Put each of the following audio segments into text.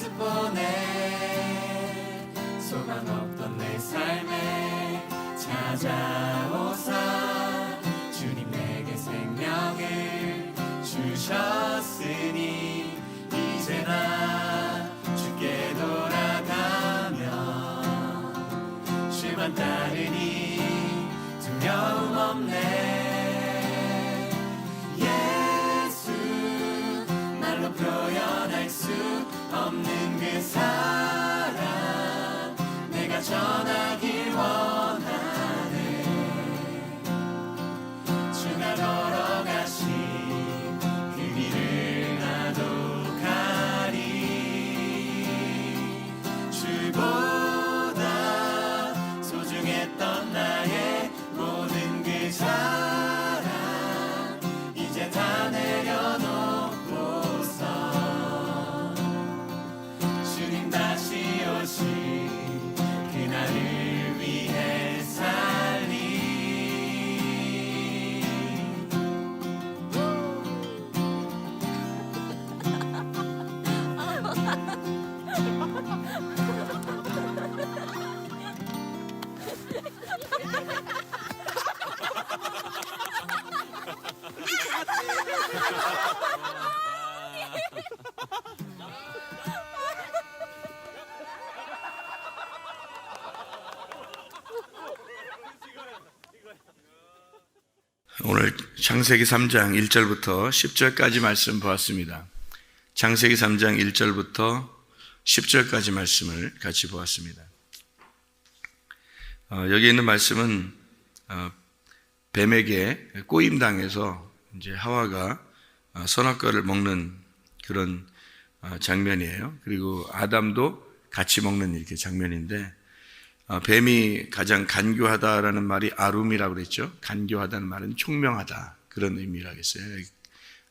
모습 보내 소망 없던 내 삶에 찾아오사 주님 내게 생명을 주셨으니 이제 나 주께 돌아가며 주만 따르니 두려움 없네. 말로 표현할 수 없는 그 사랑 내가 전하길 원하네. 주가 걸어가신 그 길을 나도 가리. 주보다 소중했던 나의 모든 그 사랑 이제 다 내려놓고 다시 오실 그날을 위해 살리. 오늘 창세기 3장 1절부터 10절까지 말씀 보았습니다. 창세기 3장 1절부터 10절까지 말씀을 같이 보았습니다. 여기 있는 말씀은 뱀에게 꼬임당해서 이제 하와가 선악과를 먹는 그런 장면이에요. 그리고 아담도 같이 먹는 이렇게 장면인데, 뱀이 가장 간교하다라는 말이 아룸이라고 그랬죠. 간교하다는 말은 총명하다, 그런 의미라겠어요.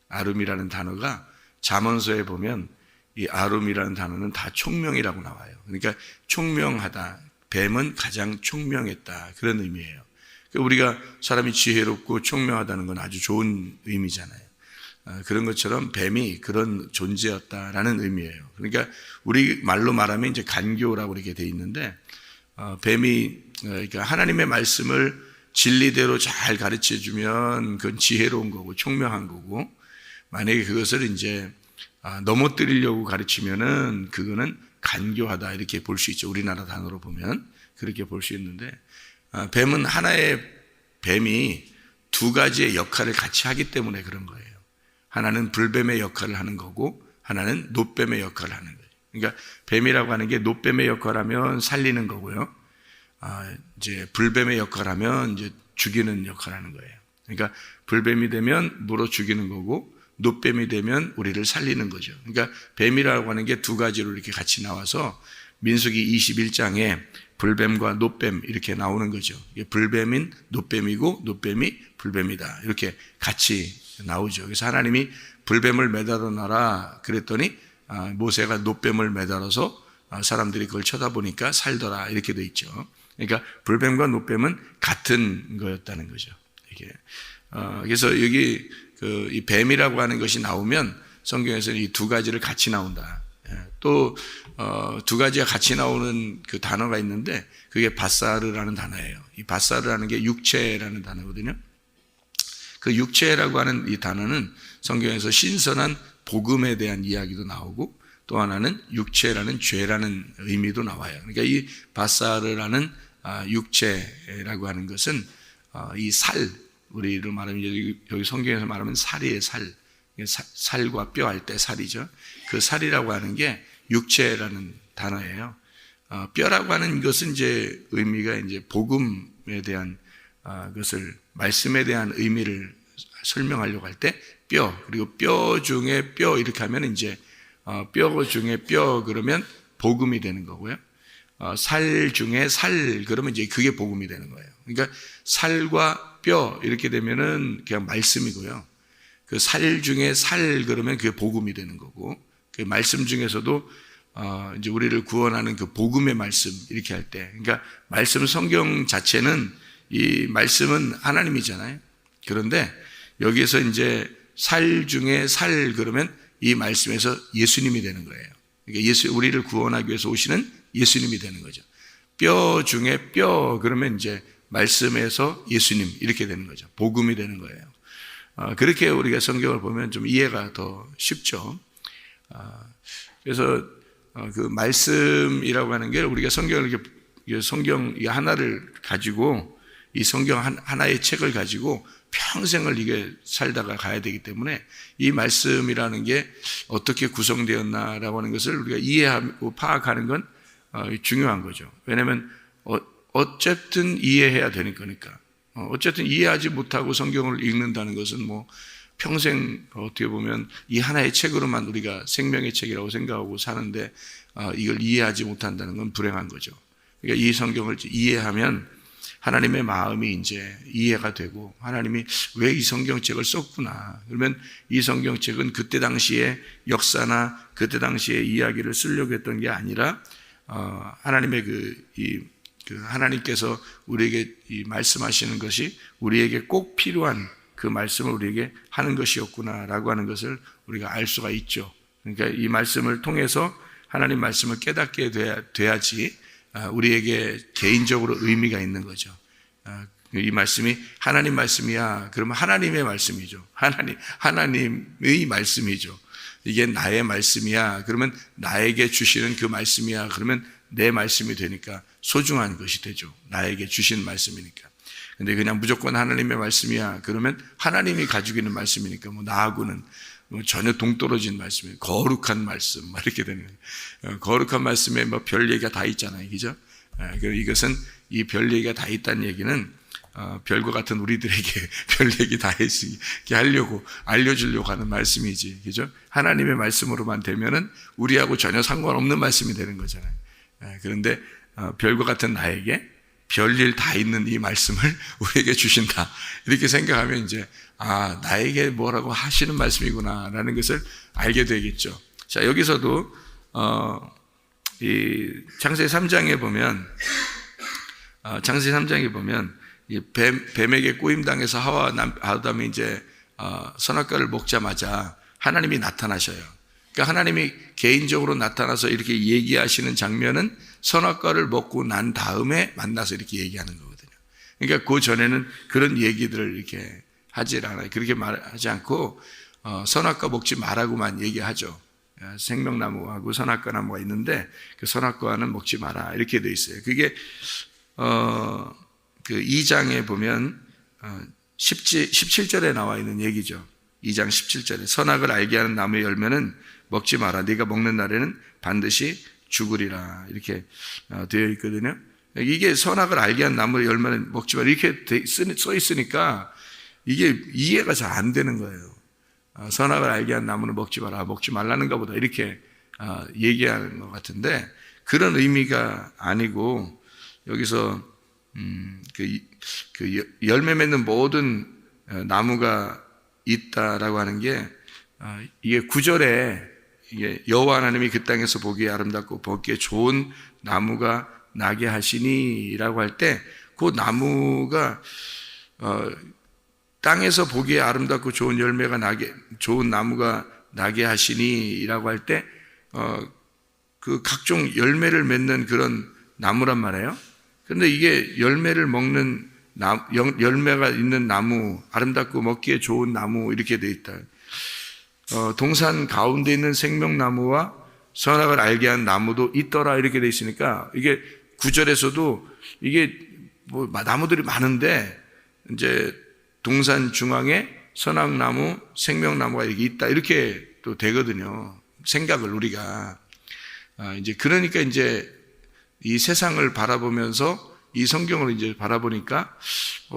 아룸이라는 단어가 잠언서에 보면 이 아룸이라는 단어는 다 총명이라고 나와요. 그러니까 총명하다, 뱀은 가장 총명했다, 그런 의미예요. 우리가 사람이 지혜롭고 총명하다는 건 아주 좋은 의미잖아요. 그런 것처럼 뱀이 그런 존재였다라는 의미예요. 그러니까 우리 말로 말하면 이제 간교라고 이렇게 돼 있는데, 뱀이 그러니까 하나님의 말씀을 진리대로 잘 가르쳐 주면 그건 지혜로운 거고 총명한 거고, 만약에 그것을 이제 넘어뜨리려고 가르치면은 그거는 간교하다, 이렇게 볼 수 있죠. 우리나라 단어로 보면 그렇게 볼 수 있는데, 뱀은 하나의 뱀이 두 가지의 역할을 같이 하기 때문에 그런 거예요. 하나는 불뱀의 역할을 하는 거고 하나는 놋뱀의 역할을 하는 거예요. 그러니까 뱀이라고 하는 게 놋뱀의 역할을 하면 살리는 거고요. 이제 불뱀의 역할을 하면 이제 죽이는 역할을 하는 거예요. 그러니까 불뱀이 되면 물어 죽이는 거고 놋뱀이 되면 우리를 살리는 거죠. 그러니까 뱀이라고 하는 게 두 가지로 이렇게 같이 나와서 민수기 21장에 불뱀과 놋뱀 이렇게 나오는 거죠. 불뱀인 놋뱀이고 놋뱀이 불뱀이다, 이렇게 같이 나오죠. 그래서 하나님이 불뱀을 매달아 놔라 그랬더니 모세가 놋뱀을 매달아서 사람들이 그걸 쳐다보니까 살더라, 이렇게 돼 있죠. 그러니까 불뱀과 놋뱀은 같은 거였다는 거죠. 이게 그래서 여기 이 뱀이라고 하는 것이 나오면 성경에서는 이 두 가지를 같이 나온다. 또 두 가지가 같이 나오는 그 단어가 있는데 그게 바사르라는 단어예요. 이 바사르라는 게 육체라는 단어거든요. 그 육체라고 하는 이 단어는 성경에서 신선한 복음에 대한 이야기도 나오고, 또 하나는 육체라는 죄라는 의미도 나와요. 그러니까 이 바사르라는 육체라고 하는 것은 이 살, 우리로 말하면 여기 성경에서 말하면 살이에요. 살과 뼈 할 때 살이죠. 그 살이라고 하는 게 육체라는 단어예요. 뼈라고 하는 것은 이제 의미가 이제 복음에 대한 것을, 말씀에 대한 의미를 설명하려고 할 때 뼈, 그리고 뼈 중에 뼈 이렇게 하면 이제 뼈 중에 뼈 그러면 복음이 되는 거고요. 살 중에 살 그러면 이제 그게 복음이 되는 거예요. 그러니까 살과 뼈 이렇게 되면은 그냥 말씀이고요. 그 살 중에 살 그러면 그게 복음이 되는 거고, 그 말씀 중에서도 이제 우리를 구원하는 그 복음의 말씀 이렇게 할 때, 그러니까 말씀 성경 자체는 이 말씀은 하나님이잖아요. 그런데 여기에서 이제 살 중에 살 그러면 이 말씀에서 예수님이 되는 거예요. 그러니까 우리를 구원하기 위해서 오시는 예수님이 되는 거죠. 뼈 중에 뼈 그러면 이제 말씀에서 예수님 이렇게 되는 거죠. 복음이 되는 거예요. 그렇게 우리가 성경을 보면 좀 이해가 더 쉽죠. 그래서 그 말씀이라고 하는 게 우리가 성경 하나를 가지고 이 성경 하나의 책을 가지고 평생을 이게 살다가 가야 되기 때문에 이 말씀이라는 게 어떻게 구성되었나라고 하는 것을 우리가 이해하고 파악하는 건 중요한 거죠. 왜냐하면 어쨌든 이해해야 되니까. 어쨌든 이해하지 못하고 성경을 읽는다는 것은 뭐 평생 어떻게 보면 이 하나의 책으로만 우리가 생명의 책이라고 생각하고 사는데 이걸 이해하지 못한다는 건 불행한 거죠. 그러니까 이 성경을 이해하면 하나님의 마음이 이제 이해가 되고 하나님이 왜 이 성경책을 썼구나. 그러면 이 성경책은 그때 당시의 역사나 그때 당시의 이야기를 쓰려고 했던 게 아니라 하나님의 하나님께서 우리에게 이 말씀하시는 것이 우리에게 꼭 필요한 그 말씀을 우리에게 하는 것이었구나라고 하는 것을 우리가 알 수가 있죠. 그러니까 이 말씀을 통해서 하나님 말씀을 깨닫게 돼야지 우리에게 개인적으로 의미가 있는 거죠. 이 말씀이 하나님 말씀이야. 그러면 하나님의 말씀이죠. 하나님의 말씀이죠. 이게 나의 말씀이야. 그러면 나에게 주시는 그 말씀이야. 그러면 내 말씀이 되니까 소중한 것이 되죠. 나에게 주신 말씀이니까. 근데 그냥 무조건 하나님의 말씀이야. 그러면 하나님이 가지고 있는 말씀이니까 뭐 나하고는 전혀 동떨어진 말씀이에요. 거룩한 말씀, 이렇게 되는 거예요. 거룩한 말씀에 뭐 별 얘기가 다 있잖아요. 그죠? 이것은 이 별 얘기가 다 있다는 얘기는 별과 같은 우리들에게 별 얘기 다 했으니까 하려고, 알려주려고 하는 말씀이지. 그죠? 하나님의 말씀으로만 되면은 우리하고 전혀 상관없는 말씀이 되는 거잖아요. 그런데 별과 같은 나에게 별일 다 있는 이 말씀을 우리에게 주신다. 이렇게 생각하면 이제 나에게 뭐라고 하시는 말씀이구나라는 것을 알게 되겠죠. 자, 여기서도 이 창세기 3장에 보면 이 뱀에게 꼬임당해서 하와 아담이 이제 선악과를 먹자마자 하나님이 나타나셔요. 그러니까 하나님이 개인적으로 나타나서 이렇게 얘기하시는 장면은 선악과를 먹고 난 다음에 만나서 이렇게 얘기하는 거거든요. 그러니까 그 전에는 그런 얘기들을 이렇게 하질 않아요. 그렇게 말하지 않고 선악과 먹지 말라고만 얘기하죠. 생명나무하고 선악과 나무가 있는데 그 선악과는 먹지 마라 이렇게 돼 있어요. 그게 그 2장에 보면 17절에 나와 있는 얘기죠. 2장 17절에 선악을 알게 하는 나무의 열매는 먹지 마라. 네가 먹는 날에는 반드시 죽으리라. 이렇게 되어 있거든요. 이게 선악을 알게 하는 나무의 열매는 먹지 마라. 이렇게 써 있으니까 이게 이해가 잘 안 되는 거예요. 선악을 알게 하는 나무는 먹지 마라. 먹지 말라는가 보다. 이렇게 얘기하는 것 같은데 그런 의미가 아니고 여기서 그 열매 맺는 모든 나무가 있다라고 하는 게 이게 9절에 이게 여호와 하나님이 그 땅에서 보기에 아름답고 먹기에 좋은 나무가 나게 하시니라고 할 때 그 나무가 땅에서 보기에 아름답고 좋은 열매가 나게 좋은 나무가 나게 하시니라고 할 때 그 각종 열매를 맺는 그런 나무란 말이에요. 그런데 이게 열매를 먹는 열매가 있는 나무, 아름답고 먹기에 좋은 나무 이렇게 돼 있다. 동산 가운데 있는 생명나무와 선악을 알게 한 나무도 있더라 이렇게 돼 있으니까 이게 9절에서도 이게 뭐 나무들이 많은데 이제 동산 중앙에 선악나무, 생명나무가 이렇게 있다 이렇게 또 되거든요. 생각을 우리가 이제 그러니까 이제 이 세상을 바라보면서 이 성경을 이제 바라보니까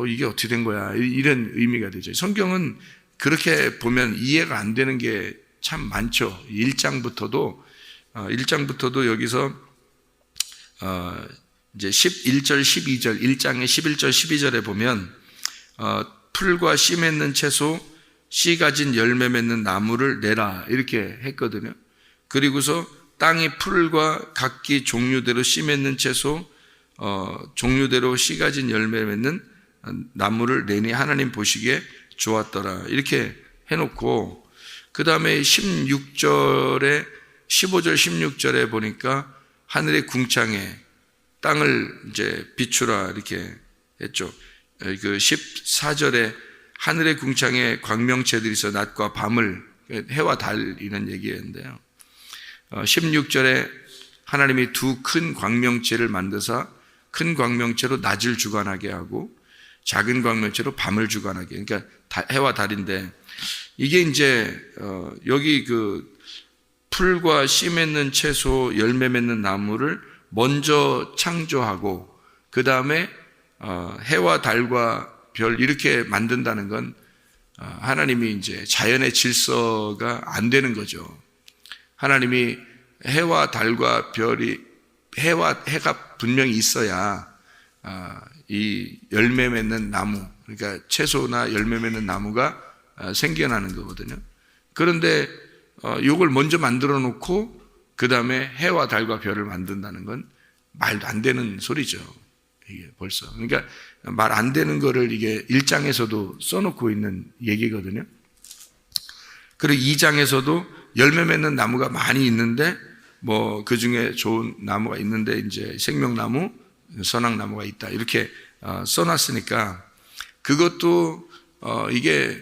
이게 어떻게 된 거야 이런 의미가 되죠. 성경은 그렇게 보면 이해가 안 되는 게 참 많죠. 1장부터도 여기서 이제 11절, 12절, 1장의 11절, 12절에 보면 풀과 씨 맺는 채소, 씨 가진 열매 맺는 나무를 내라 이렇게 했거든요. 그리고서 땅이 풀과 각기 종류대로 씨 맺는 채소, 종류대로 씨 가진 열매 맺는 나무를 내니 하나님 보시기에 좋았더라 이렇게 해놓고 그 다음에 16절에 15절 16절에 보니까 하늘의 궁창에 땅을 이제 비추라 이렇게 했죠. 그 14절에 하늘의 궁창에 광명체들이 있어 낮과 밤을, 해와 달 이런 얘기였는데요. 16절에 하나님이 두 큰 광명체를 만드사 큰 광명체로 낮을 주관하게 하고 작은 광명체로 밤을 주관하게, 그러니까 해와 달인데, 이게 이제 여기 그 풀과 씨 맺는 채소, 열매 맺는 나무를 먼저 창조하고 그 다음에 해와 달과 별 이렇게 만든다는 건 하나님이 이제 자연의 질서가 안 되는 거죠. 하나님이 해와 달과 별이, 해가 분명히 있어야 이 열매 맺는 나무, 그러니까 채소나 열매 맺는 나무가 생겨나는 거거든요. 그런데 이걸 먼저 만들어 놓고 그 다음에 해와 달과 별을 만든다는 건 말도 안 되는 소리죠. 이게 벌써. 그러니까 말 안 되는 거를 이게 1장에서도 써놓고 있는 얘기거든요. 그리고 2장에서도 열매 맺는 나무가 많이 있는데 뭐 그 중에 좋은 나무가 있는데 이제 생명나무, 선악나무가 있다 이렇게 써놨으니까 그것도 이게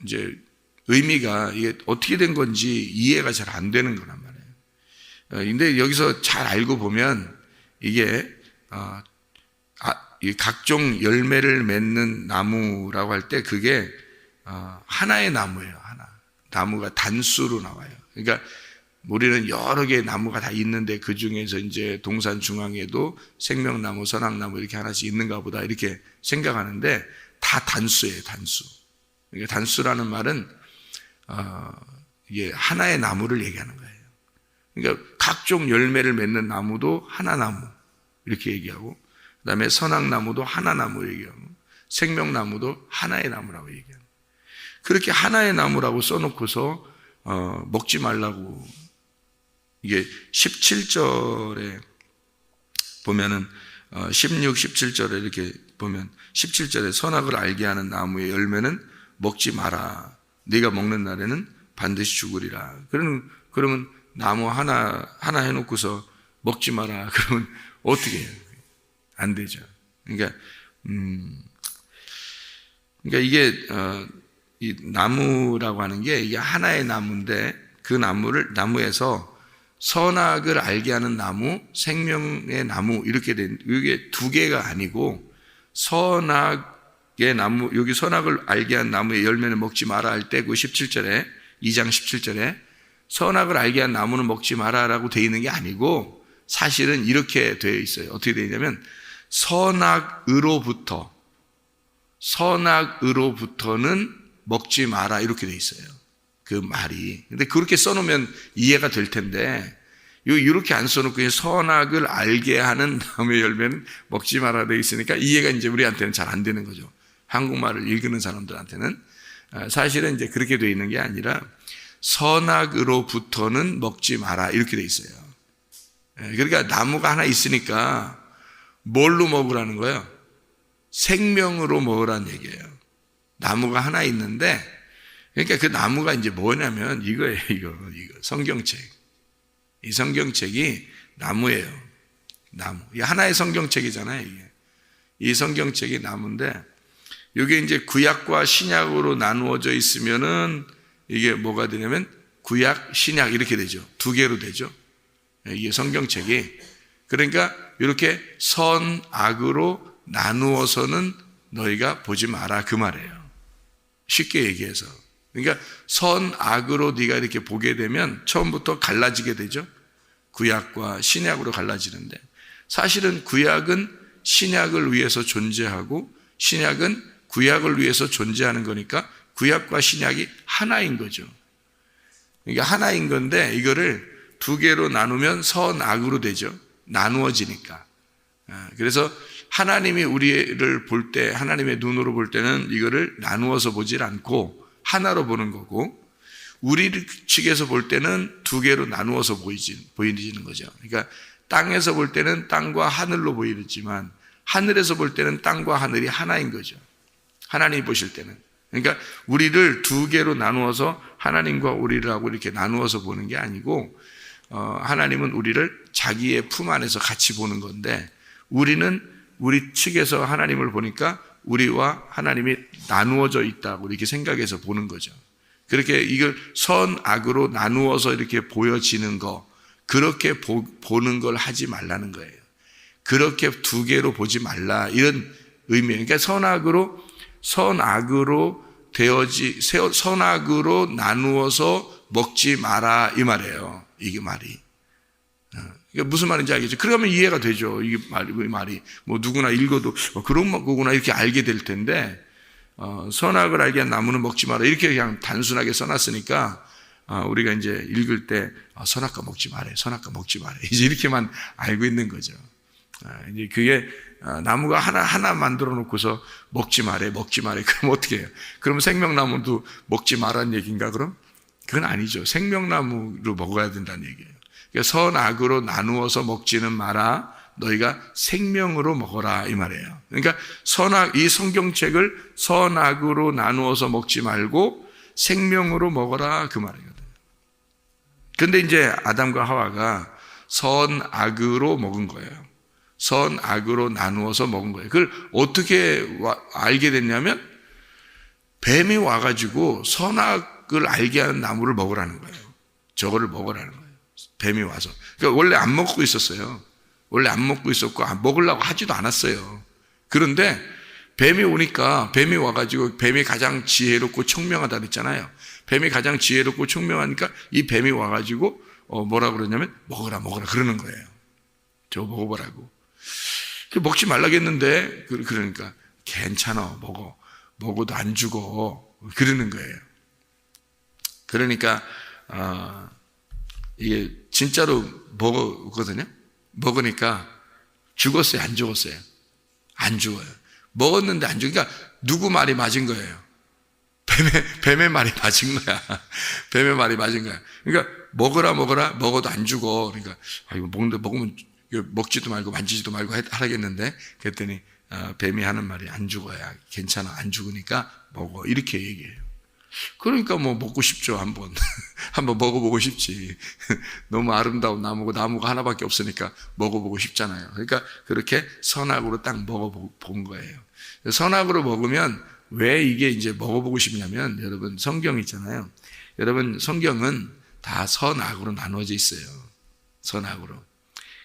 이제 의미가 이게 어떻게 된 건지 이해가 잘 안 되는 거란 말이에요. 근데 여기서 잘 알고 보면 이게 이 각종 열매를 맺는 나무라고 할 때 그게 하나의 나무예요. 하나. 나무가 단수로 나와요. 그러니까 우리는 여러 개의 나무가 다 있는데 그 중에서 이제 동산 중앙에도 생명나무, 선악나무 이렇게 하나씩 있는가 보다 이렇게 생각하는데 다 단수예요. 단수. 그러니까 단수라는 말은 이게 하나의 나무를 얘기하는 거예요. 그러니까 각종 열매를 맺는 나무도 하나나무 이렇게 얘기하고, 그 다음에 선악나무도 하나나무 얘기하고, 생명나무도 하나의 나무라고 얘기하고, 그렇게 하나의 나무라고 써놓고서 먹지 말라고. 이게 17절에 보면은 16, 17절에 이렇게 보면 17절에 선악을 알게 하는 나무의 열매는 먹지 마라. 네가 먹는 날에는 반드시 죽으리라. 그러면 나무 하나 해놓고서 먹지 마라. 그러면 어떻게 해요? 안 되죠. 그러니까 이게 이 나무라고 하는 게 이게 하나의 나무인데 그 나무에서 선악을 알게 하는 나무, 생명의 나무 이렇게 된, 이게 두 개가 아니고 선악의 나무, 여기 선악을 알게 한 나무의 열매는 먹지 마라 할 때 그 17절에 2장 17절에 선악을 알게 한 나무는 먹지 마라라고 되어 있는 게 아니고 사실은 이렇게 되어 있어요. 어떻게 되어 있냐면 선악으로부터는 먹지 마라 이렇게 되어 있어요. 그 말이. 근데 그렇게 써놓으면 이해가 될 텐데 이렇게 안 써놓고 그냥 선악을 알게 하는 나무의 열매는 먹지 마라 되어 있으니까 이해가 이제 우리한테는 잘 안 되는 거죠. 한국말을 읽는 사람들한테는. 사실은 이제 그렇게 되어 있는 게 아니라 선악으로부터는 먹지 마라 이렇게 되어 있어요. 그러니까 나무가 하나 있으니까 뭘로 먹으라는 거예요? 생명으로 먹으라는 얘기예요. 나무가 하나 있는데, 그러니까 그 나무가 이제 뭐냐면 이거예요. 이거 성경책. 이 성경책이 나무예요. 나무. 이 하나의 성경책이잖아요. 이게. 이 성경책이 나무인데 이게 이제 구약과 신약으로 나누어져 있으면은 이게 뭐가 되냐면 구약, 신약 이렇게 되죠. 두 개로 되죠. 이게 성경책이. 그러니까 이렇게 선악으로 나누어서는 너희가 보지 마라 그 말이에요. 쉽게 얘기해서. 그러니까 선악으로 네가 이렇게 보게 되면 처음부터 갈라지게 되죠. 구약과 신약으로 갈라지는데 사실은 구약은 신약을 위해서 존재하고 신약은 구약을 위해서 존재하는 거니까 구약과 신약이 하나인 거죠. 그러니까 하나인 건데 이거를 두 개로 나누면 선악으로 되죠. 나누어지니까. 그래서 하나님이 우리를 볼 때, 하나님의 눈으로 볼 때는 이거를 나누어서 보질 않고 하나로 보는 거고, 우리 측에서 볼 때는 두 개로 나누어서 보이는 거죠. 그러니까 땅에서 볼 때는 땅과 하늘로 보이지만 하늘에서 볼 때는 땅과 하늘이 하나인 거죠. 하나님이 보실 때는. 그러니까 우리를 두 개로 나누어서 하나님과 우리를 하고 이렇게 나누어서 보는 게 아니고 하나님은 우리를 자기의 품 안에서 같이 보는 건데 우리는 우리 측에서 하나님을 보니까 우리와 하나님이 나누어져 있다고 이렇게 생각해서 보는 거죠. 그렇게 이걸 선악으로 나누어서 이렇게 보여지는 거, 그렇게 보는 걸 하지 말라는 거예요. 그렇게 두 개로 보지 말라, 이런 의미예요. 그러니까 선악으로 나누어서 먹지 마라, 이 말이에요. 이게 말이. 그러니까 무슨 말인지 알겠죠? 그러면 이해가 되죠. 이게 말이 뭐 누구나 읽어도 그런 거구나 이렇게 알게 될 텐데, 선악을 알게 한 나무는 먹지 마라 이렇게 그냥 단순하게 써놨으니까 우리가 이제 읽을 때 선악과 먹지 말래, 선악과 먹지 말래, 이제 이렇게만 알고 있는 거죠. 이제 그게 나무가 하나 만들어 놓고서 먹지 말래, 먹지 말래. 그럼 어떻게 해요? 그럼 생명나무도 먹지 말라는 얘기인가? 그럼 그건 아니죠. 생명나무로 먹어야 된다는 얘기예요. 그러니까 선악으로 나누어서 먹지는 마라, 너희가 생명으로 먹어라, 이 말이에요. 그러니까 이 성경책을 선악으로 나누어서 먹지 말고 생명으로 먹어라, 그 말이거든요. 근데 이제 아담과 하와가 선악으로 먹은 거예요. 선악으로 나누어서 먹은 거예요. 그걸 어떻게 알게 됐냐면 뱀이 와가지고 선악을 알게 하는 나무를 먹으라는 거예요. 저거를 먹으라는 거예요. 뱀이 와서. 그러니까 원래 안 먹고 있었어요. 원래 안 먹고 있었고 먹으려고 하지도 않았어요. 그런데 뱀이 오니까, 뱀이 와가지고 뱀이 가장 지혜롭고 청명하다 그랬잖아요. 뱀이 가장 지혜롭고 청명하니까 이 뱀이 와가지고 뭐라 그러냐면 먹어라 그러는 거예요. 저거 먹어보라고. 먹지 말라겠는데 그러니까 괜찮아, 먹어도 안 죽어, 그러는 거예요. 그러니까 이게 진짜로 먹었거든요. 먹으니까 죽었어요, 안 죽었어요? 안 죽어요. 먹었는데 안 죽으니까 누구 말이 맞은 거예요? 뱀의 말이 맞은 거야. 뱀의 말이 맞은 거야. 그러니까 먹어라, 먹어도 안 죽어. 그러니까 이거 먹으면 먹지도 말고 만지지도 말고 하라겠는데, 그랬더니 뱀이 하는 말이 안 죽어야, 괜찮아, 안 죽으니까 먹어, 이렇게 얘기해요. 그러니까 뭐 먹고 싶죠. 한번 먹어보고 싶지. 너무 아름다운 나무가 하나밖에 없으니까 먹어보고 싶잖아요. 그러니까 그렇게 선악으로 딱 먹어본 거예요. 선악으로 먹으면 왜 이게 이제 먹어보고 싶냐면, 여러분 성경 있잖아요. 여러분 성경은 다 선악으로 나누어져 있어요. 선악으로.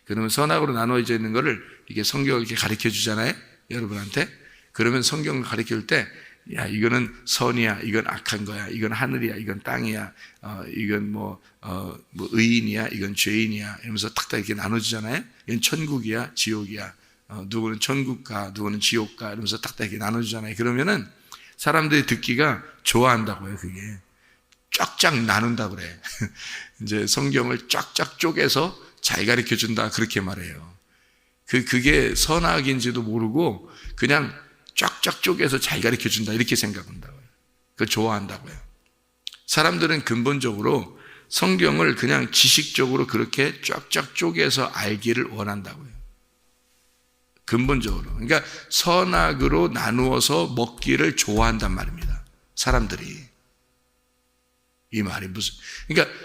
그러면 선악으로 나누어져 있는 거를 이게 성경을 이렇게 가르쳐 주잖아요, 여러분한테. 그러면 성경을 가르쳐 줄 때, 야, 이거는 선이야, 이건 악한 거야, 이건 하늘이야, 이건 땅이야, 이건 뭐 의인이야, 이건 죄인이야, 이러면서 탁탁 이렇게 나눠주잖아요. 이건 천국이야, 지옥이야, 누구는 천국 가, 누구는 지옥 가, 이러면서 탁탁 이렇게 나눠주잖아요. 그러면은 사람들이 듣기가 좋아한다고요. 그게 쫙쫙 나눈다 그래. 이제 성경을 쫙쫙 쪼개서 잘 가르쳐 준다, 그렇게 말해요. 그게 선악인지도 모르고 그냥 쫙쫙 쪼개서 잘 가르쳐 준다, 이렇게 생각한다고요. 그걸 좋아한다고요. 사람들은 근본적으로 성경을 그냥 지식적으로 그렇게 쫙쫙 쪼개서 알기를 원한다고요. 근본적으로. 그러니까 선악으로 나누어서 먹기를 좋아한단 말입니다, 사람들이. 이 말이 무슨, 그러니까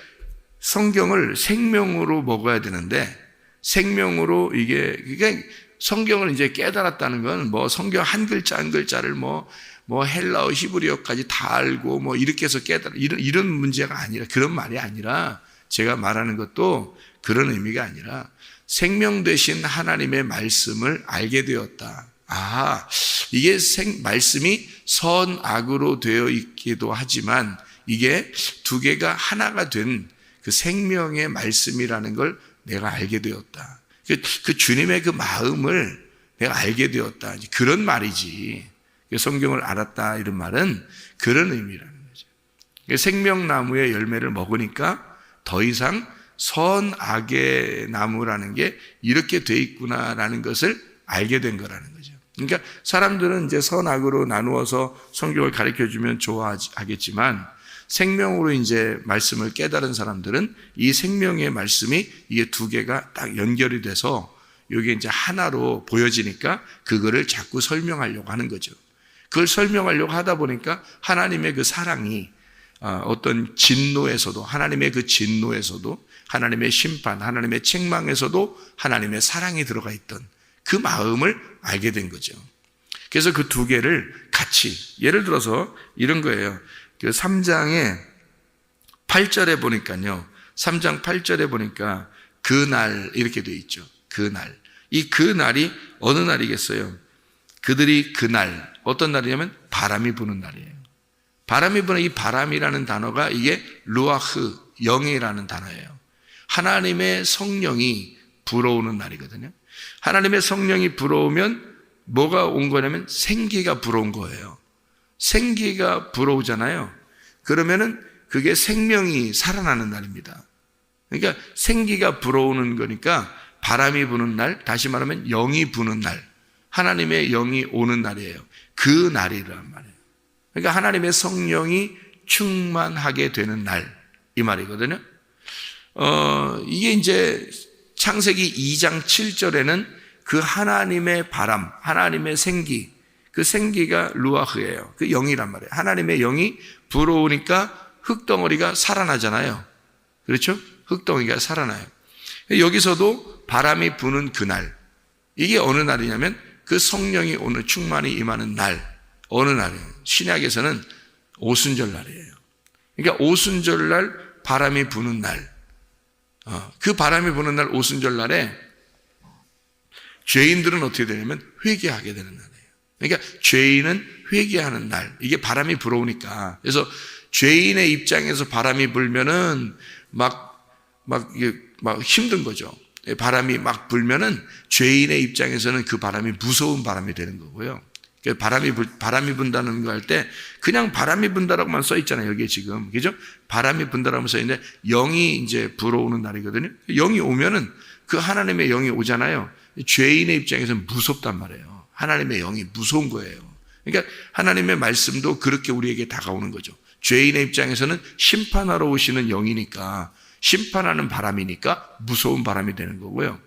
성경을 생명으로 먹어야 되는데, 생명으로 그러니까 성경을 이제 깨달았다는 건 뭐 성경 한 글자 한 글자를 뭐 헬라어 히브리어까지 다 알고 뭐 이렇게 해서 이런 문제가 아니라, 그런 말이 아니라, 제가 말하는 것도 그런 의미가 아니라 생명 되신 하나님의 말씀을 알게 되었다. 이게 말씀이 선악으로 되어 있기도 하지만 이게 두 개가 하나가 된 그 생명의 말씀이라는 걸 내가 알게 되었다. 그 주님의 그 마음을 내가 알게 되었다, 그런 말이지. 성경을 알았다, 이런 말은 그런 의미라는 거죠. 생명나무의 열매를 먹으니까 더 이상 선악의 나무라는 게 이렇게 돼 있구나라는 것을 알게 된 거라는 거죠. 그러니까 사람들은 이제 선악으로 나누어서 성경을 가르쳐 주면 좋아하겠지만, 생명으로 이제 말씀을 깨달은 사람들은 이 생명의 말씀이 이게 두 개가 딱 연결이 돼서 이게 이제 하나로 보여지니까 그거를 자꾸 설명하려고 하는 거죠. 그걸 설명하려고 하다 보니까 하나님의 그 사랑이 어떤 진노에서도, 하나님의 그 진노에서도 하나님의 심판, 하나님의 책망에서도 하나님의 사랑이 들어가 있던 그 마음을 알게 된 거죠. 그래서 그 두 개를 같이, 예를 들어서 이런 거예요. 그 3장의 8절에 보니까요. 3장 8절에 보니까 그날 이렇게 되어 있죠. 그날. 이 그날이 어느 날이겠어요? 그들이 그날, 어떤 날이냐면 바람이 부는 날이에요. 바람이 부는 이 바람이라는 단어가 이게 루아흐, 영이라는 단어예요. 하나님의 성령이 불어오는 날이거든요. 하나님의 성령이 불어오면 뭐가 온 거냐면 생기가 불어온 거예요. 생기가 불어오잖아요. 그러면은 그게 생명이 살아나는 날입니다. 그러니까 생기가 불어오는 거니까 바람이 부는 날, 다시 말하면 영이 부는 날, 하나님의 영이 오는 날이에요. 그 날이란 말이에요. 그러니까 하나님의 성령이 충만하게 되는 날, 이 말이거든요. 이게 이제 창세기 2장 7절에는 그 하나님의 바람, 하나님의 생기, 그 생기가 루아흐예요. 그 영이란 말이에요. 하나님의 영이 불어오니까 흙덩어리가 살아나잖아요. 그렇죠? 흙덩어리가 살아나요. 여기서도 바람이 부는 그날, 이게 어느 날이냐면 그 성령이 오늘 충만히 임하는 날, 어느 날이에요? 신약에서는 오순절 날이에요. 그러니까 오순절 날 바람이 부는 날, 그 바람이 부는 날 오순절 날에 죄인들은 어떻게 되냐면 회개하게 되는 날이에요. 그러니까 죄인은 회개하는 날, 이게 바람이 불어오니까. 그래서 죄인의 입장에서 바람이 불면은 막 힘든 거죠. 바람이 막 불면은 죄인의 입장에서는 그 바람이 무서운 바람이 되는 거고요. 바람이 분다는 거 할 때 그냥 바람이 분다라고만 써 있잖아요. 여기에 지금. 그죠? 바람이 분다라고 써 있는데 영이 이제 불어오는 날이거든요. 영이 오면은 그 하나님의 영이 오잖아요. 죄인의 입장에서는 무섭단 말이에요. 하나님의 영이 무서운 거예요. 그러니까 하나님의 말씀도 그렇게 우리에게 다가오는 거죠. 죄인의 입장에서는 심판하러 오시는 영이니까, 심판하는 바람이니까 무서운 바람이 되는 거고요.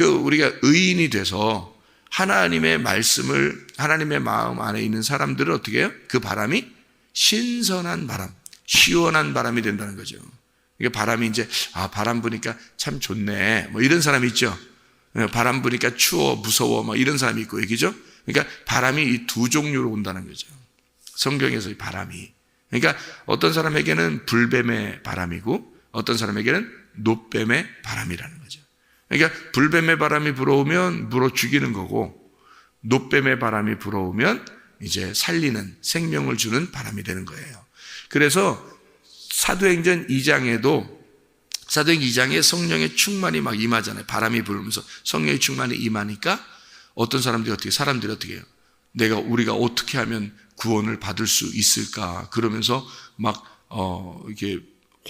우리가 의인이 돼서 하나님의 말씀을, 하나님의 마음 안에 있는 사람들은 어떻게 해요? 그 바람이 신선한 바람, 시원한 바람이 된다는 거죠. 그러니까 바람이 이제, 바람 부니까 참 좋네, 뭐 이런 사람이 있죠. 바람 부니까 추워, 무서워, 뭐 이런 사람이 있고, 얘기죠. 그러니까 바람이 이 두 종류로 온다는 거죠. 성경에서 이 바람이. 그러니까 어떤 사람에게는 불뱀의 바람이고, 어떤 사람에게는 노뱀의 바람이라는 거죠. 그러니까 불뱀의 바람이 불어오면 물어 죽이는 거고, 노뱀의 바람이 불어오면 이제 살리는, 생명을 주는 바람이 되는 거예요. 그래서 사도행전 2장에도, 사도행전 2장에 성령의 충만이 막 임하잖아요. 바람이 불면서 성령의 충만이 임하니까 어떤 사람들이 어떻게 해요? 우리가 어떻게 하면 구원을 받을 수 있을까? 그러면서 이렇게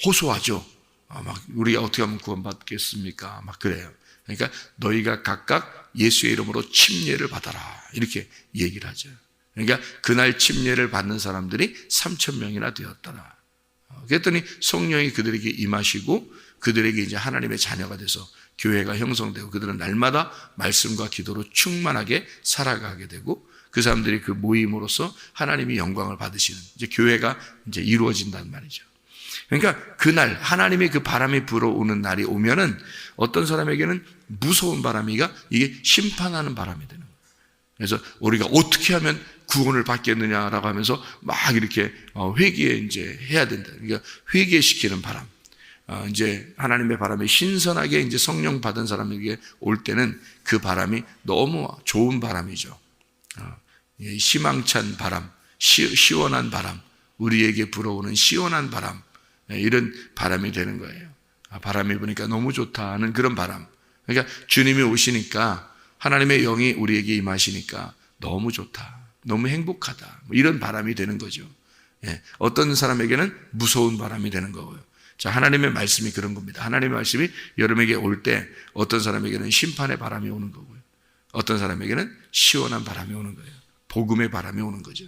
호소하죠. 막 우리가 어떻게 하면 구원받겠습니까? 막 그래요. 그러니까 너희가 각각 예수의 이름으로 침례를 받아라, 이렇게 얘기를 하죠. 그러니까 그날 침례를 받는 사람들이 3,000명이나 되었더라. 그랬더니 성령이 그들에게 임하시고 그들에게 이제 하나님의 자녀가 돼서 교회가 형성되고 그들은 날마다 말씀과 기도로 충만하게 살아가게 되고 그 사람들이 그 모임으로써 하나님이 영광을 받으시는 이제 교회가 이제 이루어진단 말이죠. 그러니까 그날 하나님의 그 바람이 불어오는 날이 오면은 어떤 사람에게는 무서운 바람이가 이게 심판하는 바람이 되는 거예요. 그래서 우리가 어떻게 하면 구원을 받겠느냐라고 하면서 막 이렇게 회개에 이제 해야 된다. 그러니까 회개시키는 바람. 이제 하나님의 바람이 신선하게 이제 성령 받은 사람에게 올 때는 그 바람이 너무 좋은 바람이죠. 희망찬 바람, 시원한 바람, 우리에게 불어오는 시원한 바람, 이런 바람이 되는 거예요. 바람이 부니까 너무 좋다 하는 그런 바람. 그러니까 주님이 오시니까 하나님의 영이 우리에게 임하시니까 너무 좋다, 너무 행복하다, 이런 바람이 되는 거죠. 어떤 사람에게는 무서운 바람이 되는 거고요. 자, 하나님의 말씀이 그런 겁니다. 하나님의 말씀이 여러분에게 올 때 어떤 사람에게는 심판의 바람이 오는 거고요. 어떤 사람에게는 시원한 바람이 오는 거예요. 복음의 바람이 오는 거죠.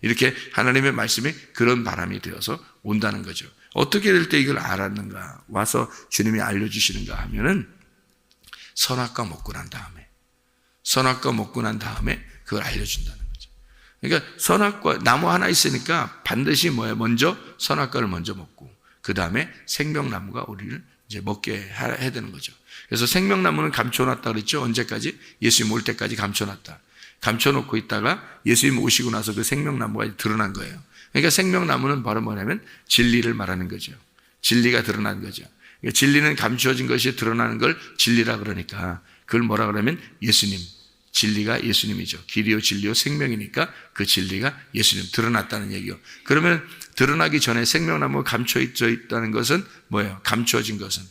이렇게 하나님의 말씀이 그런 바람이 되어서 온다는 거죠. 어떻게 될 때 이걸 알았는가? 와서 주님이 알려주시는가 하면은 선악과 먹고 난 다음에 그걸 알려준다는 거죠. 그러니까 선악과, 나무 하나 있으니까 반드시 먼저 선악과를 먼저 먹고 그 다음에 생명나무가 우리를 이제 먹게 해야 되는 거죠. 그래서 생명나무는 감춰놨다 그랬죠. 언제까지? 예수님 올 때까지 감춰놨다. 감춰놓고 있다가 예수님 오시고 나서 그 생명나무가 드러난 거예요. 그러니까 생명나무는 바로 뭐냐면 진리를 말하는 거죠. 진리가 드러난 거죠. 그러니까 진리는 감추어진 것이 드러나는 걸 진리라 그러니까 그걸 뭐라 그러면 예수님. 진리가 예수님이죠. 길이요 진리요 생명이니까 그 진리가 예수님 드러났다는 얘기요. 그러면 드러나기 전에 생명나무가 감춰져 있다는 것은 뭐예요? 감추어진 것은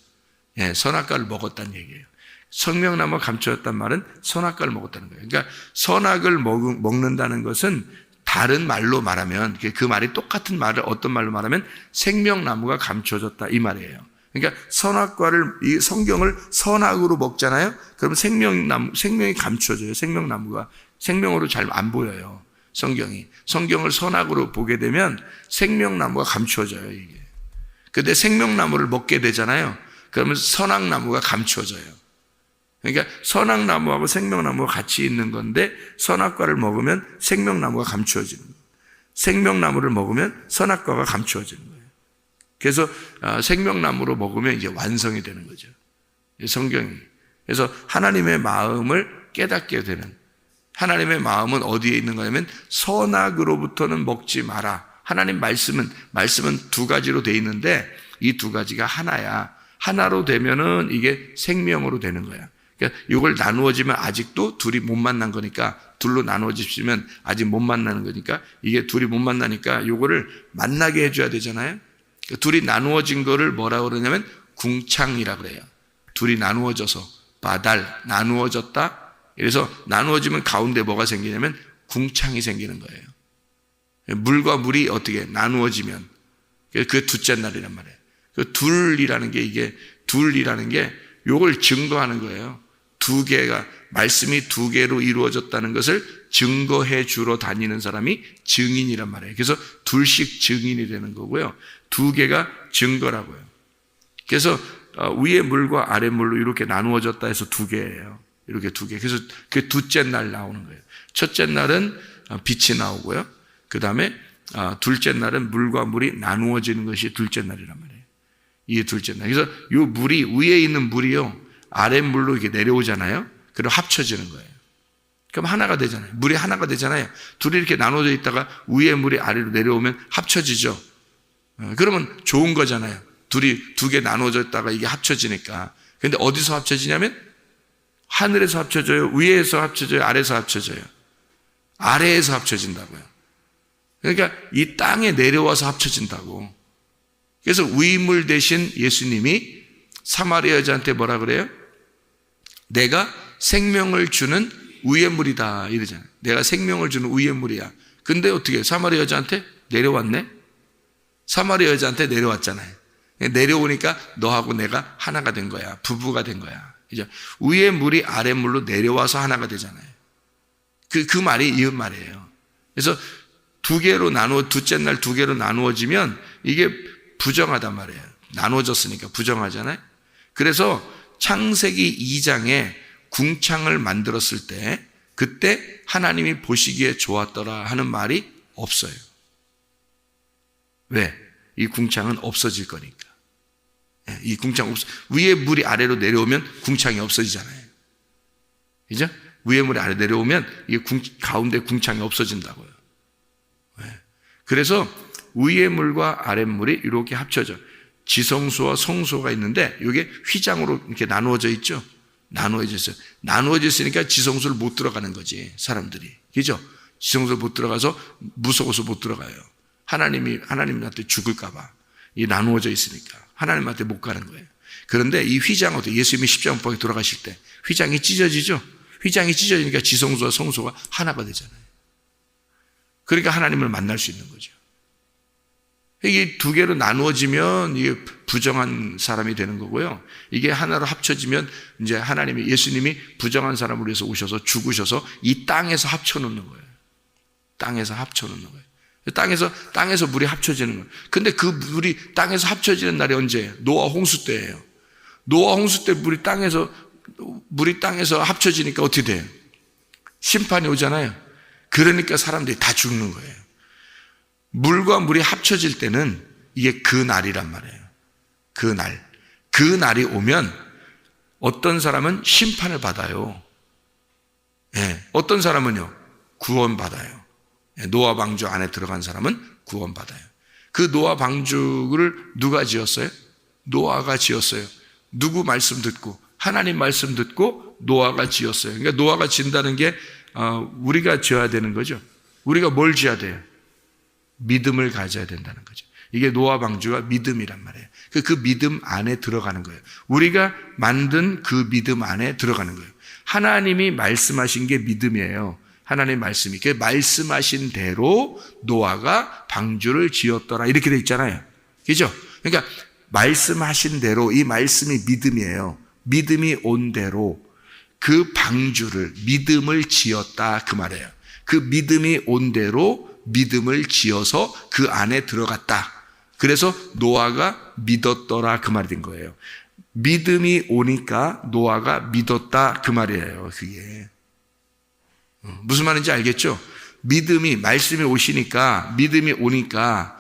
선악과를 먹었다는 얘기예요. 생명나무가 감추었단 말은 선악과를 먹었다는 거예요. 그러니까 선악을 먹는다는 것은 다른 말로 말하면 그 말이 똑같은 말을 어떤 말로 말하면 생명나무가 감춰졌다 이 말이에요. 그러니까 선악과를 이 성경을 선악으로 먹잖아요. 그러면 생명이 감춰져요. 생명나무가 생명으로 잘 안 보여요. 성경을 선악으로 보게 되면 생명나무가 감춰져요. 이게. 근데 생명나무를 먹게 되잖아요. 그러면 선악나무가 감춰져요. 그러니까 선악나무하고 생명나무가 같이 있는 건데 선악과를 먹으면 생명나무가 감추어지는 거예요. 생명나무를 먹으면 선악과가 감추어지는 거예요. 그래서 생명나무로 먹으면 이제 완성이 되는 거죠. 성경이. 그래서 하나님의 마음을 깨닫게 되는 하나님의 마음은 어디에 있는 거냐면 선악으로부터는 먹지 마라. 하나님 말씀은 두 가지로 돼 있는데 이 두 가지가 하나야. 하나로 되면은 이게 생명으로 되는 거야. 그러니까 이걸 나누어지면 아직도 둘이 못 만난 거니까 둘로 나누어지면 아직 못 만나는 거니까 이게 둘이 못 만나니까 이거를 만나게 해줘야 되잖아요. 그러니까 둘이 나누어진 거를 뭐라고 그러냐면 궁창이라고 그래요. 둘이 나누어져서 바달 나누어졌다. 그래서 나누어지면 가운데 뭐가 생기냐면 궁창이 생기는 거예요. 물과 물이 어떻게 나누어지면 그 둘째 날이란 말이에요. 그 둘이라는 게 요걸 증거하는 거예요. 두 개가 말씀이 두 개로 이루어졌다는 것을 증거해 주러 다니는 사람이 증인이란 말이에요. 그래서 둘씩 증인이 되는 거고요. 두 개가 증거라고요. 그래서 위의 물과 아래 물로 이렇게 나누어졌다 해서 두 개예요. 이렇게 두 개. 그래서 그 둘째 날 나오는 거예요. 첫째 날은 빛이 나오고요. 그 다음에 둘째 날은 물과 물이 나누어지는 것이 둘째 날이란 말이에요. 이게 둘째 날. 그래서 이 물이 위에 있는 물이요. 아래 물로 이렇게 내려오잖아요. 그럼 합쳐지는 거예요. 그럼 하나가 되잖아요. 물이 하나가 되잖아요. 둘이 이렇게 나눠져 있다가 위에 물이 아래로 내려오면 합쳐지죠. 그러면 좋은 거잖아요. 둘이 두 개 나눠져 있다가 이게 합쳐지니까. 근데 어디서 합쳐지냐면 하늘에서 합쳐져요. 위에서 합쳐져요. 아래에서 합쳐져요. 아래에서 합쳐진다고요. 그러니까 이 땅에 내려와서 합쳐진다고. 그래서 위물 대신 예수님이 사마리아 여자한테 뭐라 그래요? 내가 생명을 주는 위의 물이다 이러잖아요. 내가 생명을 주는 위의 물이야. 근데 어떻게 사마리아 여자한테 내려왔네? 사마리아 여자한테 내려왔잖아요. 내려오니까 너하고 내가 하나가 된 거야. 부부가 된 거야. 그죠? 위의 물이 아래 물로 내려와서 하나가 되잖아요. 그 말이 이 말이에요. 그래서 둘째 날 두 개로 나누어지면 이게 부정하단 말이에요. 나눠졌으니까 부정하잖아요. 그래서 창세기 2장에 궁창을 만들었을 때 그때 하나님이 보시기에 좋았더라 하는 말이 없어요. 왜? 이 궁창은 없어질 거니까. 이 궁창 위에 물이 아래로 내려오면 궁창이 없어지잖아요. 그죠? 위에 물이 아래 내려오면 이 가운데 궁창이 없어진다고요. 그래서 위의 물과 아래 물이 이렇게 합쳐져. 지성소와 성소가 있는데 이게 휘장으로 이렇게 나누어져 있죠. 나누어져 있어요. 나누어져 있으니까 지성소를 못 들어가는 거지, 사람들이. 그죠? 지성소를 못 들어가서 무서워서 못 들어가요. 하나님한테 죽을까봐. 이 나누어져 있으니까. 하나님한테 못 가는 거예요. 그런데 이 휘장, 예수님이 십자가 못 박혀 돌아가실 때 휘장이 찢어지죠? 휘장이 찢어지니까 지성소와 성소가 하나가 되잖아요. 그러니까 하나님을 만날 수 있는 거죠. 이게 두 개로 나누어지면 이게 부정한 사람이 되는 거고요. 이게 하나로 합쳐지면 이제 예수님이 부정한 사람을 위해서 오셔서 죽으셔서 이 땅에서 합쳐놓는 거예요. 땅에서 합쳐놓는 거예요. 땅에서 물이 합쳐지는 거예요. 근데 그 물이 땅에서 합쳐지는 날이 언제예요? 노아 홍수 때예요. 노아 홍수 때 물이 땅에서 합쳐지니까 어떻게 돼요? 심판이 오잖아요. 그러니까 사람들이 다 죽는 거예요. 물과 물이 합쳐질 때는 이게 그 날이란 말이에요. 그 그 날이 오면 어떤 사람은 심판을 받아요. 예, 어떤 사람은요, 구원받아요. 예, 노아 방주 안에 들어간 사람은 구원받아요. 그 노아 방주를 누가 지었어요? 노아가 지었어요. 누구 말씀 듣고? 하나님 말씀 듣고 노아가 지었어요. 그러니까 노아가 진다는 게 우리가 지어야 되는 거죠. 우리가 뭘 지어야 돼요? 믿음을 가져야 된다는 거죠. 이게 노아 방주가 믿음이란 말이에요. 그 믿음 안에 들어가는 거예요. 우리가 만든 그 믿음 안에 들어가는 거예요. 하나님이 말씀하신 게 믿음이에요. 하나님 말씀이. 그 말씀하신 대로 노아가 방주를 지었더라. 이렇게 돼 있잖아요. 그죠? 그러니까 말씀하신 대로, 이 말씀이 믿음이에요. 믿음이 온 대로 그 방주를, 믿음을 지었다. 그 말이에요. 그 믿음이 온 대로 믿음을 지어서 그 안에 들어갔다. 그래서 노아가 믿었더라. 그 말이 된 거예요. 믿음이 오니까 노아가 믿었다. 그 말이에요. 그게. 무슨 말인지 알겠죠? 말씀이 오시니까, 믿음이 오니까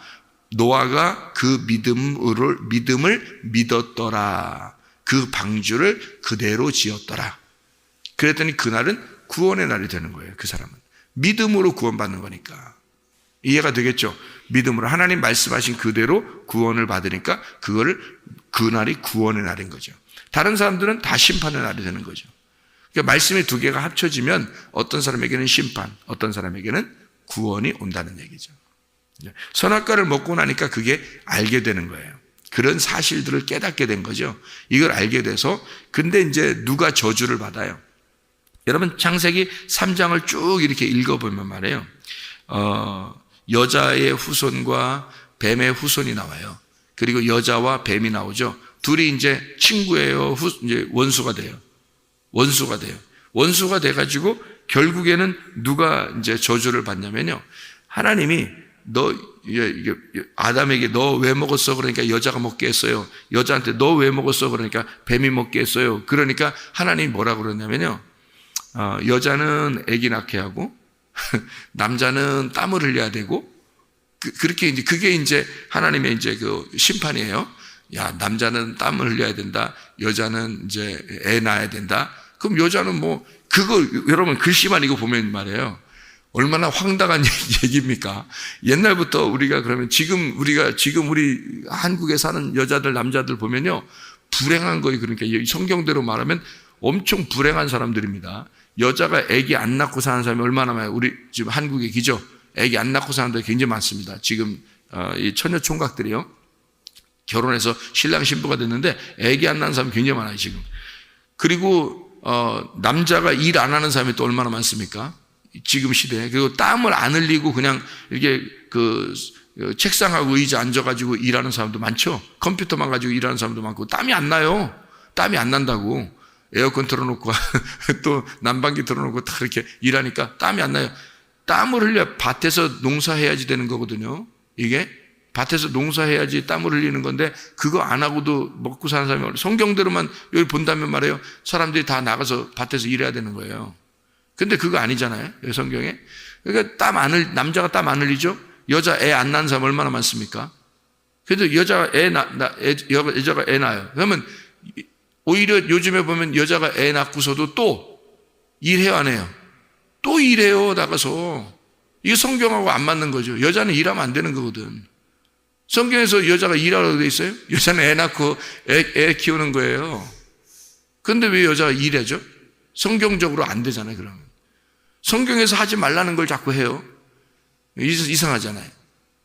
노아가 그 믿음을 믿었더라. 그 방주를 그대로 지었더라. 그랬더니 그날은 구원의 날이 되는 거예요. 그 사람은. 믿음으로 구원받는 거니까. 이해가 되겠죠? 믿음으로 하나님 말씀하신 그대로 구원을 받으니까 그날이 구원의 날인 거죠. 다른 사람들은 다 심판의 날이 되는 거죠. 그러니까 말씀의 두 개가 합쳐지면 어떤 사람에게는 심판, 어떤 사람에게는 구원이 온다는 얘기죠. 선악과를 먹고 나니까 그게 알게 되는 거예요. 그런 사실들을 깨닫게 된 거죠. 이걸 알게 돼서, 근데 이제 누가 저주를 받아요? 여러분 창세기 3장을 쭉 이렇게 읽어보면 말이에요. 여자의 후손과 뱀의 후손이 나와요. 그리고 여자와 뱀이 나오죠. 둘이 이제 친구예요. 이제 원수가 돼요. 원수가 돼가지고 결국에는 누가 이제 저주를 받냐면요. 하나님이 아담에게 너 왜 먹었어? 그러니까 여자가 먹게 했어요. 여자한테 너 왜 먹었어? 그러니까 뱀이 먹게 했어요. 그러니까 하나님이 뭐라고 그러냐면요. 여자는 아기 낳게 하고 남자는 땀을 흘려야 되고 그렇게 이제 그게 이제 하나님의 이제 그 심판이에요. 야, 남자는 땀을 흘려야 된다. 여자는 이제 애 낳아야 된다. 그럼 여자는 그거 여러분 글씨만 이거 보면 말이에요. 얼마나 황당한 얘기입니까? 옛날부터 우리가 그러면 지금 우리 한국에 사는 여자들 남자들 보면요. 불행한 거예요. 그러니까 성경대로 말하면 엄청 불행한 사람들입니다. 여자가 아기 안 낳고 사는 사람이 얼마나 많아요. 우리 지금 한국에 기죠. 아기 안 낳고 사는 사람들이 굉장히 많습니다. 지금 이 처녀 총각들이요. 결혼해서 신랑 신부가 됐는데 아기 안 낳는 사람이 굉장히 많아요. 지금. 그리고 남자가 일 안 하는 사람이 또 얼마나 많습니까? 지금 시대에. 그리고 땀을 안 흘리고 그냥 이렇게 책상하고 의자 앉아가지고 일하는 사람도 많죠. 컴퓨터만 가지고 일하는 사람도 많고 땀이 안 나요. 땀이 안 난다고. 에어컨 틀어놓고 또 난방기 틀어놓고 다 이렇게 일하니까 땀이 안 나요. 땀을 흘려 밭에서 농사해야지 되는 거거든요. 이게 밭에서 농사해야지 땀을 흘리는 건데 그거 안 하고도 먹고 사는 사람이 성경대로만 여기 본다면 말이에요. 사람들이 다 나가서 밭에서 일해야 되는 거예요. 근데 그거 아니잖아요. 성경에. 그러니까 남자가 땀 안 흘리죠? 여자 애 안 낳는 사람 얼마나 많습니까? 그래도 여자가 애 낳아요. 그러면 오히려 요즘에 보면 여자가 애 낳고서도 또 일해요, 안 해요? 또 일해요, 나가서. 이게 성경하고 안 맞는 거죠. 여자는 일하면 안 되는 거거든. 성경에서 여자가 일하라고 돼 있어요? 여자는 애 낳고 애 키우는 거예요. 그런데 왜 여자가 일하죠? 성경적으로 안 되잖아요, 그러면. 성경에서 하지 말라는 걸 자꾸 해요. 이상하잖아요.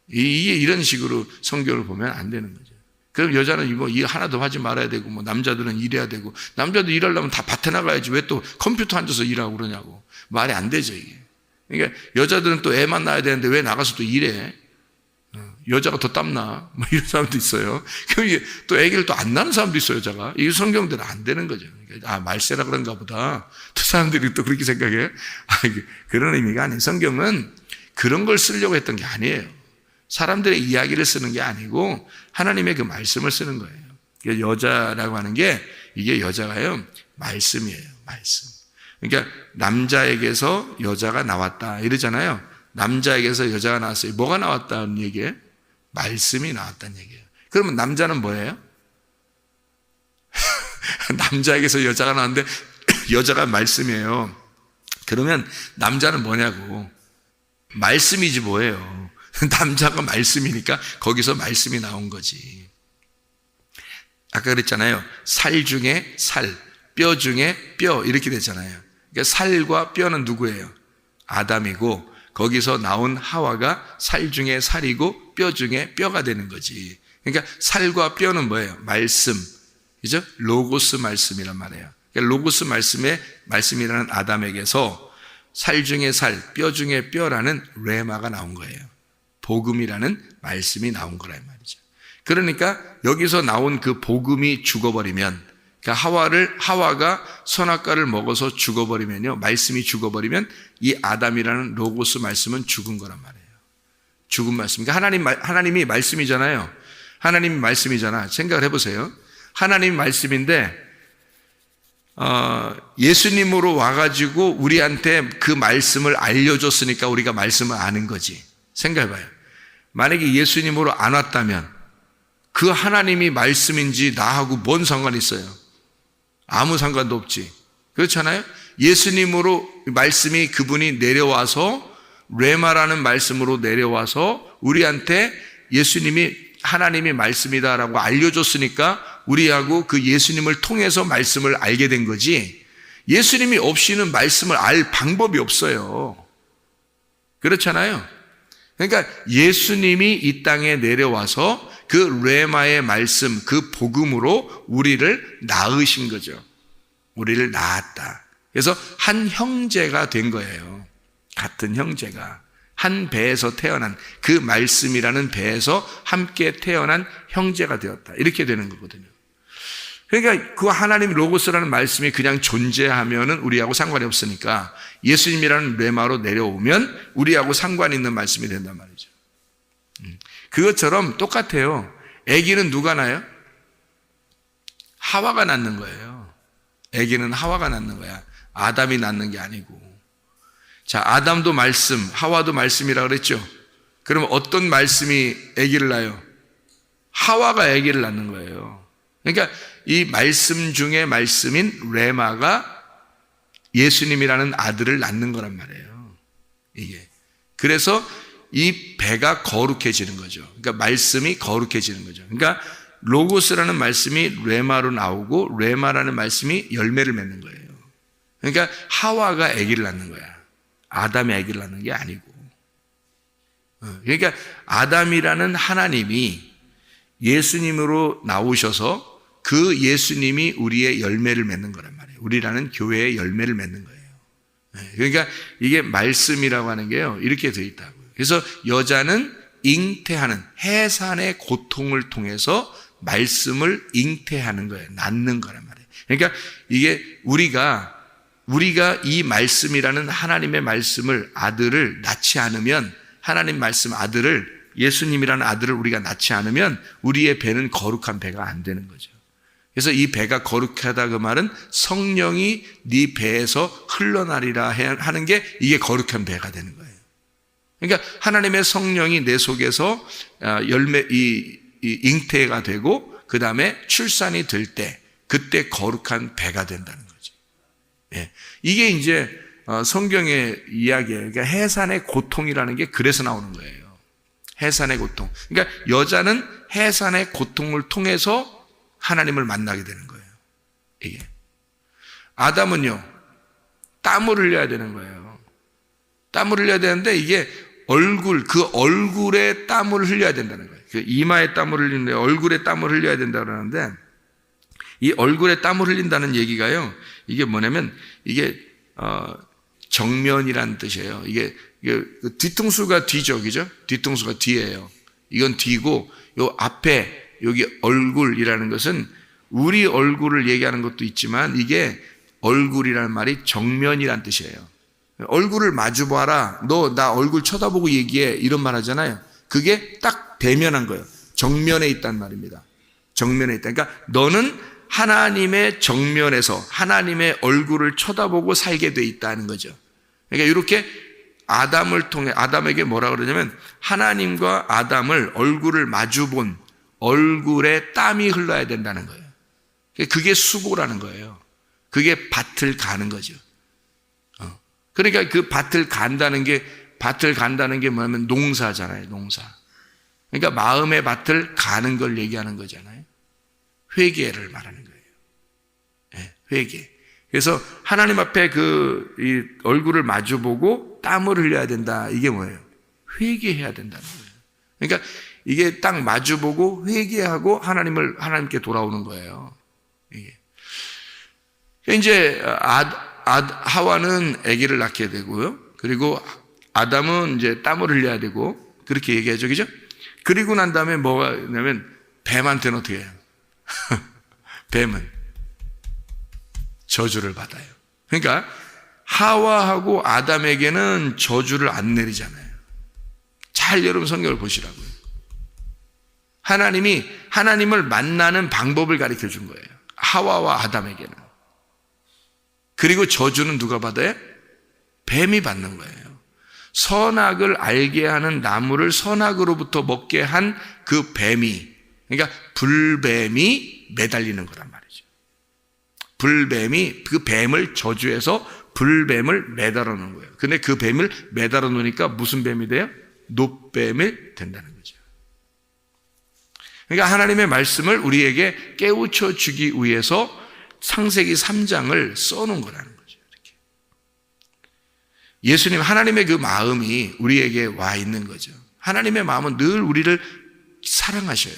이런 식으로 성경을 보면 안 되는 거죠. 그럼 여자는 일 하나도 하지 말아야 되고, 남자들은 일해야 되고, 남자도 일하려면 다 밭에 나가야지 왜 또 컴퓨터 앉아서 일하고 그러냐고. 말이 안 되죠, 이게. 그러니까 여자들은 또 애만 낳아야 되는데 왜 나가서 또 일해? 여자가 더 땀나. 이런 사람도 있어요. 그럼 이게 또 애기를 또 안 낳는 사람도 있어요, 여자가. 이게 성경대로 안 되는 거죠. 그러니까 말세라 그런가 보다. 또 사람들이 또 그렇게 생각해. 그런 의미가 아니에요. 성경은 그런 걸 쓰려고 했던 게 아니에요. 사람들의 이야기를 쓰는 게 아니고 하나님의 그 말씀을 쓰는 거예요. 여자라고 하는 게 이게 여자가요, 말씀이에요. 말씀. 그러니까 남자에게서 여자가 나왔다 이러잖아요. 남자에게서 여자가 나왔어요. 뭐가 나왔다는 얘기예요? 말씀이 나왔다는 얘기예요. 그러면 남자는 뭐예요? 남자에게서 여자가 나왔는데 여자가 말씀이에요. 그러면 남자는 뭐냐고. 말씀이지 뭐예요. 남자가 말씀이니까 거기서 말씀이 나온 거지. 아까 그랬잖아요. 살 중에 살, 뼈 중에 뼈 이렇게 됐잖아요. 그러니까 살과 뼈는 누구예요? 아담이고 거기서 나온 하와가 살 중에 살이고 뼈 중에 뼈가 되는 거지. 그러니까 살과 뼈는 뭐예요? 말씀, 그죠? 로고스 말씀이란 말이에요. 그러니까 로고스 말씀이라는 아담에게서 살 중에 살, 뼈 중에 뼈라는 레마가 나온 거예요. 복음이라는 말씀이 나온 거란 말이죠. 그러니까 여기서 나온 그 복음이 죽어버리면, 그러니까 하와가 선악과를 먹어서 죽어버리면요, 말씀이 죽어버리면 이 아담이라는 로고스 말씀은 죽은 거란 말이에요. 죽은 말씀. 그러니까 하나님이 말씀이잖아요. 하나님이 말씀이잖아. 생각을 해보세요. 하나님이 말씀인데 예수님으로 와가지고 우리한테 그 말씀을 알려줬으니까 우리가 말씀을 아는 거지. 생각해봐요. 만약에 예수님으로 안 왔다면 그 하나님이 말씀인지 나하고 뭔 상관이 있어요? 아무 상관도 없지. 그렇잖아요? 예수님으로 말씀이 그분이 내려와서 레마라는 말씀으로 내려와서 우리한테 예수님이 하나님이 말씀이다라고 알려줬으니까 우리하고 그 예수님을 통해서 말씀을 알게 된 거지, 예수님이 없이는 말씀을 알 방법이 없어요. 그렇잖아요? 그러니까 예수님이 이 땅에 내려와서 그 레마의 말씀, 그 복음으로 우리를 낳으신 거죠. 우리를 낳았다. 그래서 한 형제가 된 거예요. 같은 형제가. 한 배에서 태어난, 그 말씀이라는 배에서 함께 태어난 형제가 되었다. 이렇게 되는 거거든요. 그러니까 그 하나님 로고스라는 말씀이 그냥 존재하면은 우리하고 상관이 없으니까 예수님이라는 레마로 내려오면 우리하고 상관 있는 말씀이 된단 말이죠. 그것처럼 똑같아요. 아기는 누가 낳아요? 하와가 낳는 거예요. 아기는 하와가 낳는 거야. 아담이 낳는 게 아니고. 자, 아담도 말씀, 하와도 말씀이라고 그랬죠. 그러면 어떤 말씀이 아기를 낳아요? 하와가 아기를 낳는 거예요. 그러니까 이 말씀 중에 말씀인 레마가 예수님이라는 아들을 낳는 거란 말이에요. 이게. 그래서 이 배가 거룩해지는 거죠. 그러니까 말씀이 거룩해지는 거죠. 그러니까 로고스라는 말씀이 레마로 나오고 레마라는 말씀이 열매를 맺는 거예요. 그러니까 하와가 아기를 낳는 거야. 아담이 아기를 낳는 게 아니고. 그러니까 아담이라는 하나님이 예수님으로 나오셔서 그 예수님이 우리의 열매를 맺는 거란 말이에요. 우리라는 교회의 열매를 맺는 거예요. 그러니까 이게 말씀이라고 하는 게요, 이렇게 되어 있다고요. 그래서 여자는 잉태하는, 해산의 고통을 통해서 말씀을 잉태하는 거예요. 낳는 거란 말이에요. 그러니까 이게 우리가 이 말씀이라는 하나님의 말씀을, 아들을 낳지 않으면, 하나님 말씀 아들을, 예수님이라는 아들을 우리가 낳지 않으면 우리의 배는 거룩한 배가 안 되는 거죠. 그래서 이 배가 거룩하다, 그 말은 성령이 네 배에서 흘러나리라 하는 게 이게 거룩한 배가 되는 거예요. 그러니까 하나님의 성령이 내 속에서 잉태가 되고 그 다음에 출산이 될 때, 그때 거룩한 배가 된다는 거죠. 예. 이게 이제 성경의 이야기예요. 그러니까 해산의 고통이라는 게 그래서 나오는 거예요. 해산의 고통. 그러니까 여자는 해산의 고통을 통해서 하나님을 만나게 되는 거예요. 이게. 아담은요, 땀을 흘려야 되는 거예요. 땀을 흘려야 되는데 이게 그 얼굴에 땀을 흘려야 된다는 거예요. 그 이마에 땀을 흘리는데 얼굴에 땀을 흘려야 된다고 그러는데, 이 얼굴에 땀을 흘린다는 얘기가요, 이게 뭐냐면 이게 정면이라는 뜻이에요. 이게 뒤통수가 뒤죠, 그죠? 뒤통수가 뒤예요. 이건 뒤고, 요 앞에 여기 얼굴이라는 것은 우리 얼굴을 얘기하는 것도 있지만 이게 얼굴이라는 말이 정면이라는 뜻이에요. 얼굴을 마주 봐라. 너 나 얼굴 쳐다보고 얘기해. 이런 말 하잖아요. 그게 딱 대면한 거예요. 정면에 있단 말입니다. 정면에 있다. 그러니까 너는 하나님의 정면에서 하나님의 얼굴을 쳐다보고 살게 돼 있다는 거죠. 그러니까 이렇게 아담을 통해, 아담에게 뭐라 그러냐면 하나님과 아담을 얼굴을 마주 본 얼굴에 땀이 흘러야 된다는 거예요. 그게 수고라는 거예요. 그게 밭을 가는 거죠. 그러니까 그 밭을 간다는 게 뭐냐면 농사잖아요. 농사. 그러니까 마음의 밭을 가는 걸 얘기하는 거잖아요. 회개를 말하는 거예요. 네, 회개. 그래서 하나님 앞에 이 얼굴을 마주보고 땀을 흘려야 된다. 이게 뭐예요? 회개해야 된다는 거예요. 그러니까 이게 딱 마주보고 회개하고 하나님께 돌아오는 거예요. 이게. 이제 하와는 아기를 낳게 되고요. 그리고 아담은 이제 땀을 흘려야 되고 그렇게 얘기하죠, 그죠? 그리고 난 다음에 뭐가 있냐면 뱀한테는 어떻게 해요? 뱀은 저주를 받아요. 그러니까 하와하고 아담에게는 저주를 안 내리잖아요. 잘 여러분 성경을 보시라고요. 하나님이 하나님을 만나는 방법을 가르쳐 준 거예요. 하와와 아담에게는. 그리고 저주는 누가 받아요? 뱀이 받는 거예요. 선악을 알게 하는 나무를 선악으로부터 먹게 한 그 뱀이, 그러니까 불뱀이 매달리는 거란 말이죠. 불뱀이 그 뱀을 저주해서 불뱀을 매달아 놓은 거예요. 근데 그 뱀을 매달아 놓으니까 무슨 뱀이 돼요? 놋뱀이 된다는 거죠. 그러니까 하나님의 말씀을 우리에게 깨우쳐 주기 위해서 창세기 3장을 써놓은 거라는 거죠. 이렇게. 예수님, 하나님의 그 마음이 우리에게 와 있는 거죠. 하나님의 마음은 늘 우리를 사랑하셔요.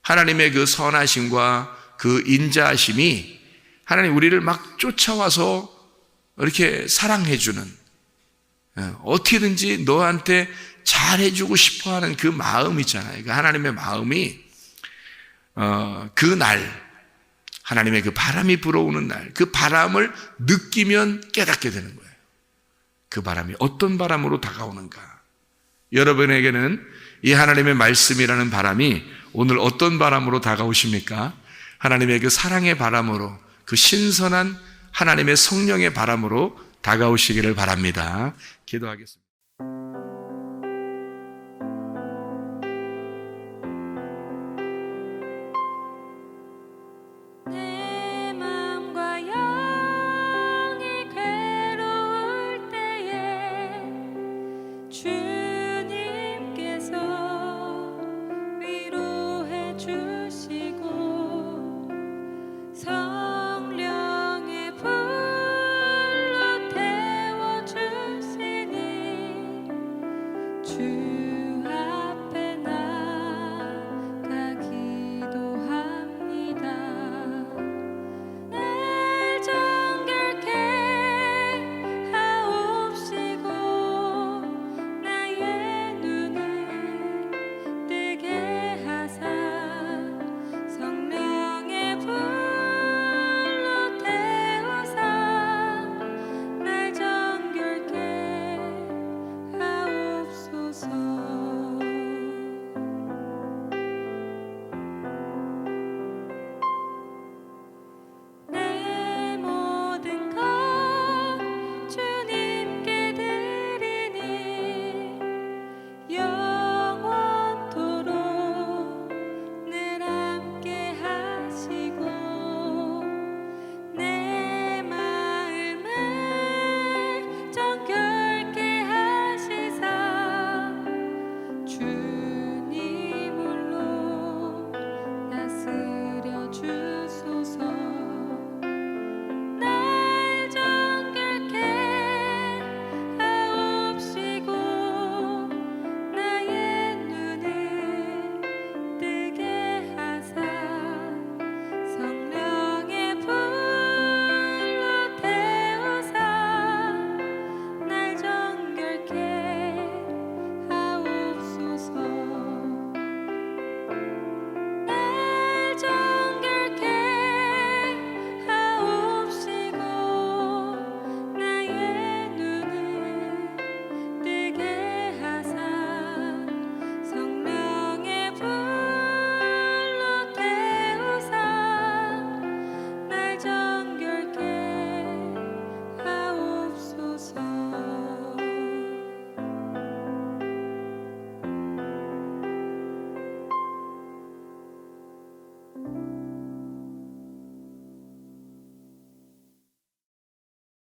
하나님의 그 선하심과 그 인자하심이 하나님 우리를 막 쫓아와서 이렇게 사랑해주는, 어떻게든지 너한테 잘해주고 싶어하는 그 마음 있잖아요. 그 하나님의 마음이 그 날, 하나님의 그 바람이 불어오는 날, 그 바람을 느끼면 깨닫게 되는 거예요. 그 바람이 어떤 바람으로 다가오는가. 여러분에게는 이 하나님의 말씀이라는 바람이 오늘 어떤 바람으로 다가오십니까? 하나님의 그 사랑의 바람으로, 그 신선한 하나님의 성령의 바람으로 다가오시기를 바랍니다. 기도하겠습니다.